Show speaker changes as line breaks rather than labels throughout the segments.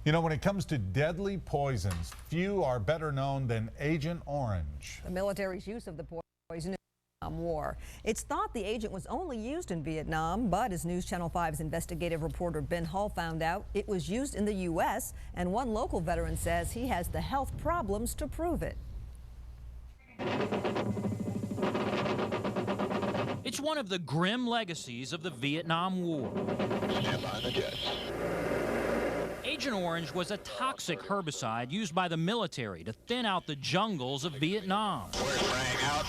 You know, when it comes to deadly poisons, few are better known than Agent Orange.
The military's use of the poison in the Vietnam War. It's thought the agent was only used in Vietnam, but as News Channel 5's investigative reporter Ben Hull found out, it was used in the U.S., and one local veteran says he has the health problems to prove it.
It's one of the grim legacies of the Vietnam War.
Stand by the jets.
Agent Orange was a toxic herbicide used by the military to thin out the jungles of Vietnam.
We're spraying out.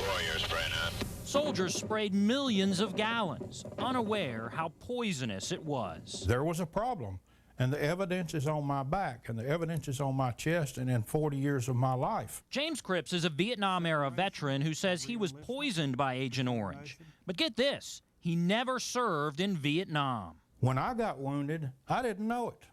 Warrior spraying out.
Soldiers sprayed millions of gallons, unaware how poisonous it was.
There was a problem, and the evidence is on my back, and the evidence is on my chest, and in 40 years of my life.
James Cripps is a Vietnam-era veteran who says he was poisoned by Agent Orange. But get this, he never served in Vietnam.
When I got wounded, I didn't know it.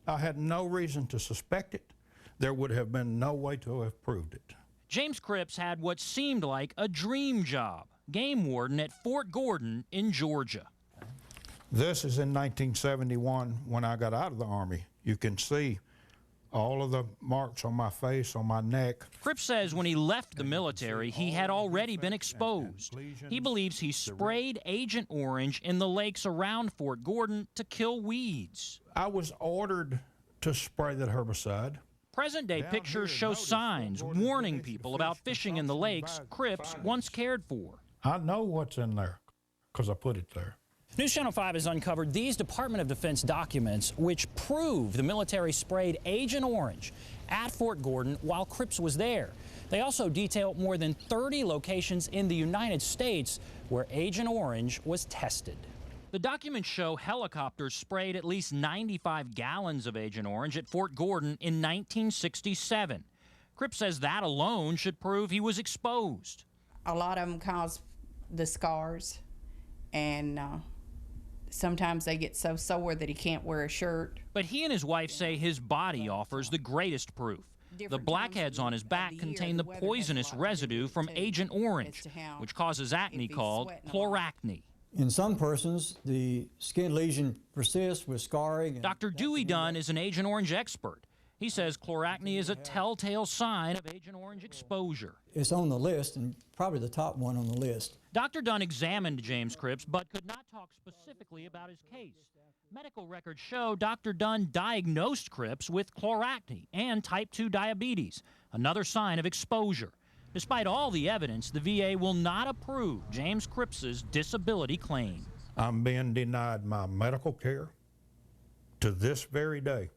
I had no reason to suspect it. There would have been no way to have proved it.
James Cripps had what seemed like a dream job, game warden at Fort Gordon in Georgia.
This is in 1971 when I got out of the Army. You can see all of the marks on my face, on my neck.
Cripps says when he left the military, he had already been exposed. He believes he sprayed Agent Orange in the lakes around Fort Gordon to kill weeds.
I was ordered to spray that herbicide.
Present-day pictures show signs warning people about fishing in the lakes Cripps once cared for.
I know what's in there because I put it there.
News Channel 5 has uncovered these Department of Defense documents which prove the military sprayed Agent Orange at Fort Gordon while Cripps was there. They also detail more than 30 locations in the United States where Agent Orange was tested.
The documents show helicopters sprayed at least 95 gallons of Agent Orange at Fort Gordon in 1967. Cripps says that alone should prove he was exposed.
A lot of them cause the scars, and sometimes they get so sore that he can't wear a shirt.
But he and his wife say his body offers the greatest proof. The blackheads on his back contain the poisonous residue from Agent Orange, which causes acne called chloracne.
In some persons, the skin lesion persists with scarring.
Dr. Dewey Dunn is an Agent Orange expert. He says chloracne is a telltale sign of Agent Orange exposure.
It's on the list, and probably the top one on the list.
Dr. Dunn examined James Cripps, but could not talk specifically about his case. Medical records show Dr. Dunn diagnosed Cripps with chloracne and type 2 diabetes, another sign of exposure. Despite all the evidence, the VA will not approve James Cripps's disability claim.
I'm being denied my medical care to this very day.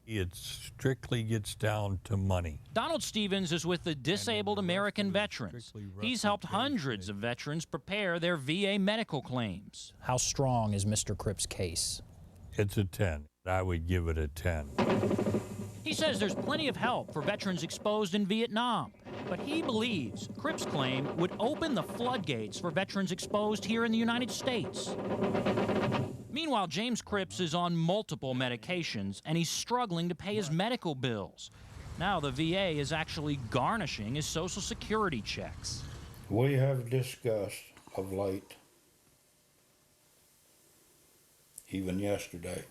It strictly gets down to money.
Donald Stevens is with the Disabled American Veterans. He's helped hundreds of veterans prepare their VA medical claims.
How strong is Mr. Cripps' case?
It's a 10. I would give it a 10.
He says there's plenty of help for veterans exposed in Vietnam, but he believes Cripps' claim would open the floodgates for veterans exposed here in the United States. Meanwhile, James Cripps is on multiple medications, and he's struggling to pay his medical bills. Now the VA is actually garnishing his Social Security checks.
We have discussed of late, even yesterday,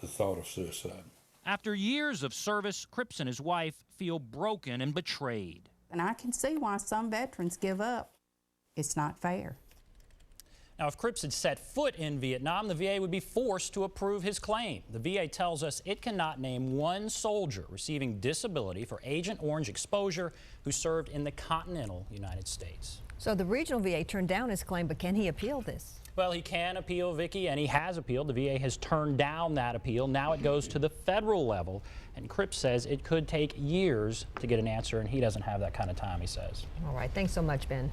the thought of suicide.
After years of service, Cripps and his wife feel broken and betrayed.
And I can see why some veterans give up. It's not fair.
Now, if Cripps had set foot in Vietnam, the VA would be forced to approve his claim. The VA tells us it cannot name one soldier receiving disability for Agent Orange exposure who served in the continental United States.
So the regional VA turned down his claim, but can he appeal this?
Well, he can appeal, Vicki, and he has appealed. The VA has turned down that appeal. Now it goes to the federal level, and Cripps says it could take years to get an answer, and he doesn't have that kind of time, he says.
All right, thanks so much, Ben.